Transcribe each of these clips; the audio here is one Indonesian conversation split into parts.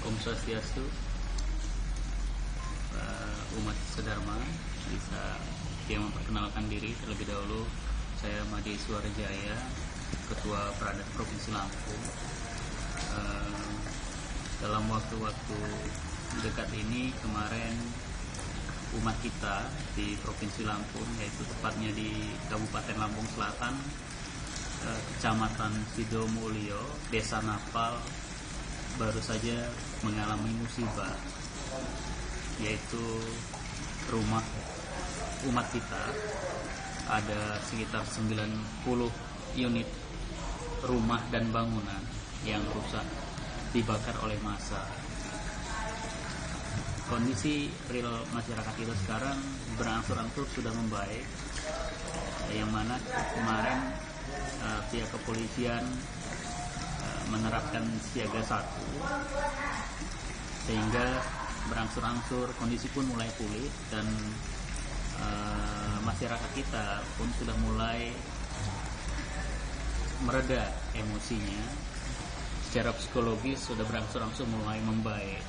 Om Swastiastu, umat sedharma. Bisa yang memperkenalkan diri terlebih dahulu. Saya Madi Suarjaya, Ketua Pradat Provinsi Lampung. Dalam waktu-waktu dekat ini, kemarin umat kita di Provinsi Lampung, yaitu tepatnya di Kabupaten Lampung Selatan, Kecamatan Sidomulyo, Desa Napal, baru saja mengalami musibah, yaitu rumah umat kita. Ada sekitar 90 unit rumah dan bangunan yang rusak dibakar oleh massa. Kondisi real masyarakat kita sekarang berangsur-angsur sudah membaik, yang mana kemarin pihak kepolisian menerapkan siaga 1, sehingga berangsur-angsur kondisi pun mulai pulih, dan masyarakat kita pun sudah mulai mereda emosinya. Secara psikologis sudah berangsur-angsur mulai membaik.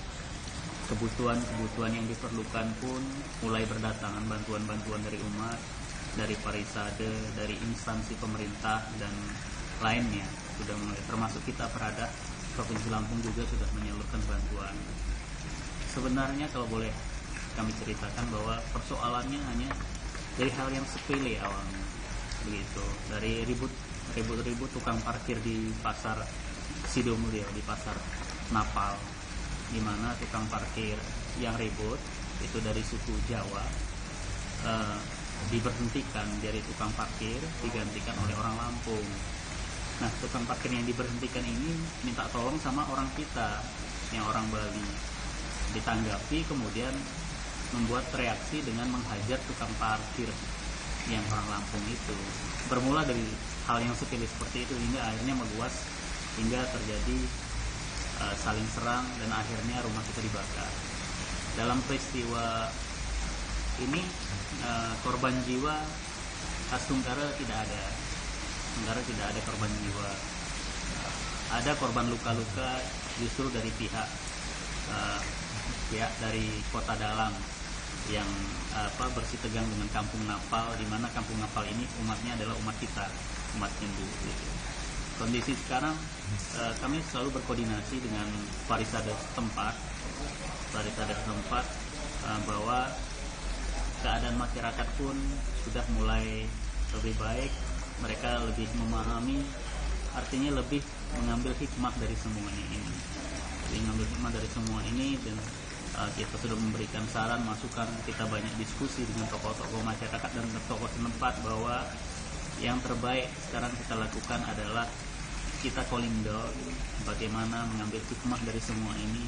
Kebutuhan-kebutuhan yang diperlukan pun mulai berdatangan, bantuan-bantuan dari umat, dari parisade, dari instansi pemerintah dan lainnya sudah mulai, termasuk kita Pradat Provinsi Lampung juga sudah menyalurkan bantuan. Sebenarnya kalau boleh kami ceritakan bahwa persoalannya hanya dari hal yang sepele awalnya, begitu, dari ribut tukang parkir di pasar Sidomulyo, di pasar Napal, di mana tukang parkir yang ribut itu dari suku Jawa diberhentikan dari tukang parkir, digantikan oleh orang Lampung. Nah, tukang parkir yang diberhentikan ini minta tolong sama orang kita yang orang Bali. Ditanggapi, kemudian membuat reaksi dengan menghajar tukang parkir yang orang Lampung itu. Bermula dari hal yang sepele seperti itu hingga akhirnya meluas, hingga terjadi saling serang dan akhirnya rumah kita dibakar. Dalam peristiwa ini korban jiwa khas Tunggara tidak ada. Tunggara tidak ada korban jiwa. Ada korban luka-luka justru dari pihak dari Kota Dalam yang bersitegang dengan Kampung Napal, di mana Kampung Napal ini umatnya adalah umat kita, umat Hindu. Gitu. Kondisi sekarang kami selalu berkoordinasi dengan parisade setempat bahwa keadaan masyarakat pun sudah mulai lebih baik. Mereka lebih memahami, artinya lebih mengambil hikmah dari semuanya ini, dan kita sudah memberikan saran, masukan, kita banyak diskusi dengan tokoh-tokoh masyarakat dan tokoh setempat bahwa yang terbaik sekarang kita lakukan adalah kita calling down, bagaimana mengambil hikmah dari semua ini.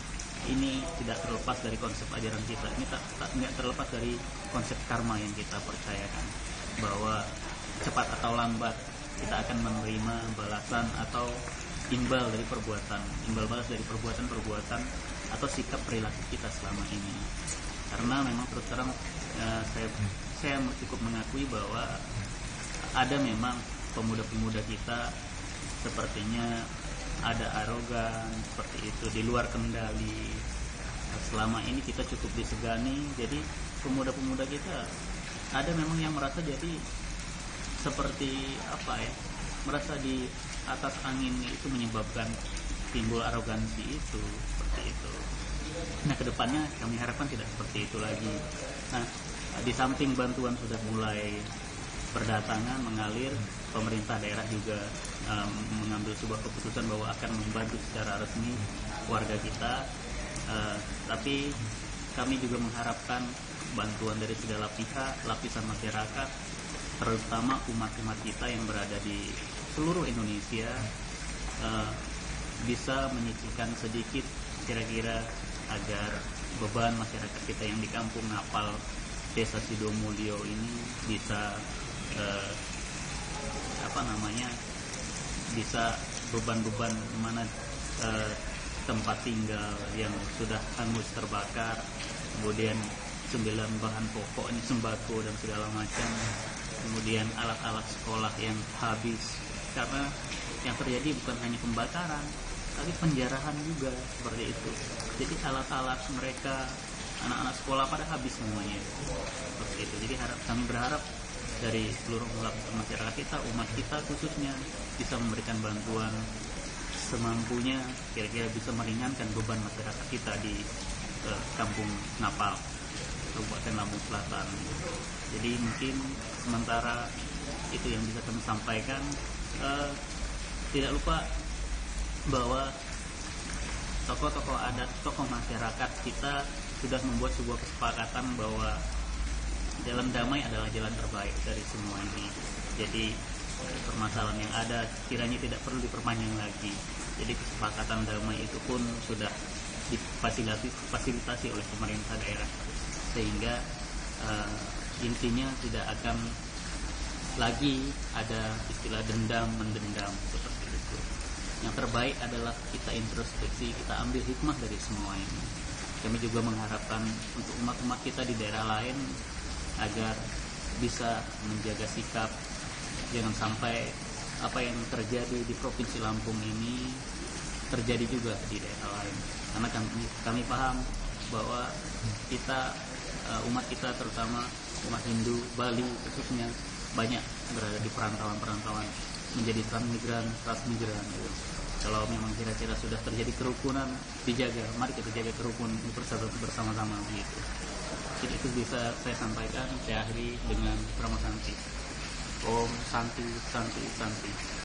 Ini tidak terlepas dari konsep ajaran kita, ini tidak terlepas dari konsep karma yang kita percayakan, bahwa cepat atau lambat kita akan menerima balasan atau imbal balas dari perbuatan atau sikap perilaku kita selama ini. Karena memang terus terang saya cukup mengakui bahwa ada memang pemuda-pemuda kita sepertinya ada arogan seperti itu, di luar kendali. Selama ini kita cukup disegani, jadi pemuda-pemuda kita ada memang yang merasa jadi seperti merasa di atas angin, itu menyebabkan timbul arogansi itu, seperti itu. Nah, kedepannya kami harapkan tidak seperti itu lagi. Nah, di samping bantuan sudah mulai berdatangan, mengalir, pemerintah daerah juga mengambil sebuah keputusan bahwa akan membantu secara resmi warga kita. Tapi kami juga mengharapkan bantuan dari segala pihak, lapisan masyarakat, terutama umat-umat kita yang berada di seluruh Indonesia, bisa menyisihkan sedikit kira-kira agar beban masyarakat kita yang di Kampung Napal, Desa Sidomulyo ini bisa bisa beban-beban mana tempat tinggal yang sudah hangus terbakar, kemudian 9 bahan pokok ini, sembako dan segala macam, kemudian alat-alat sekolah yang habis, karena yang terjadi bukan hanya pembakaran, tapi penjarahan juga seperti itu. Jadi alat-alat mereka, anak-anak sekolah pada habis semuanya seperti itu. Jadi kami berharap dari seluruh lapisan masyarakat kita, umat kita khususnya, bisa memberikan bantuan semampunya, kira-kira bisa meringankan beban masyarakat kita di Kampung Napal, Kabupaten Lampung Selatan. Jadi mungkin sementara itu yang bisa kami sampaikan. Tidak lupa bahwa tokoh-tokoh adat, tokoh masyarakat kita sudah membuat sebuah kesepakatan bahwa jalan damai adalah jalan terbaik dari semua ini. Jadi permasalahan yang ada kiranya tidak perlu diperpanjang lagi. Jadi kesepakatan damai itu pun sudah difasilitasi oleh pemerintah daerah, sehingga intinya tidak akan lagi ada istilah dendam mendendam seperti itu. Yang terbaik adalah kita introspeksi, kita ambil hikmah dari semua ini. Kami juga mengharapkan untuk umat-umat kita di daerah lain agar bisa menjaga sikap, jangan sampai apa yang terjadi di Provinsi Lampung ini terjadi juga di daerah lain. Karena kami paham bahwa kita, umat kita terutama umat Hindu Bali khususnya, banyak berada di perantauan-perantauan, menjadi transmigran gitu. Kalau memang kira-kira sudah terjadi kerukunan, dijaga, mari kita jaga kerukunan bersama-sama gitu. Jadi itu bisa saya sampaikan. Saya akhiri dengan Brahma Santi. Om Santi Santi Santi.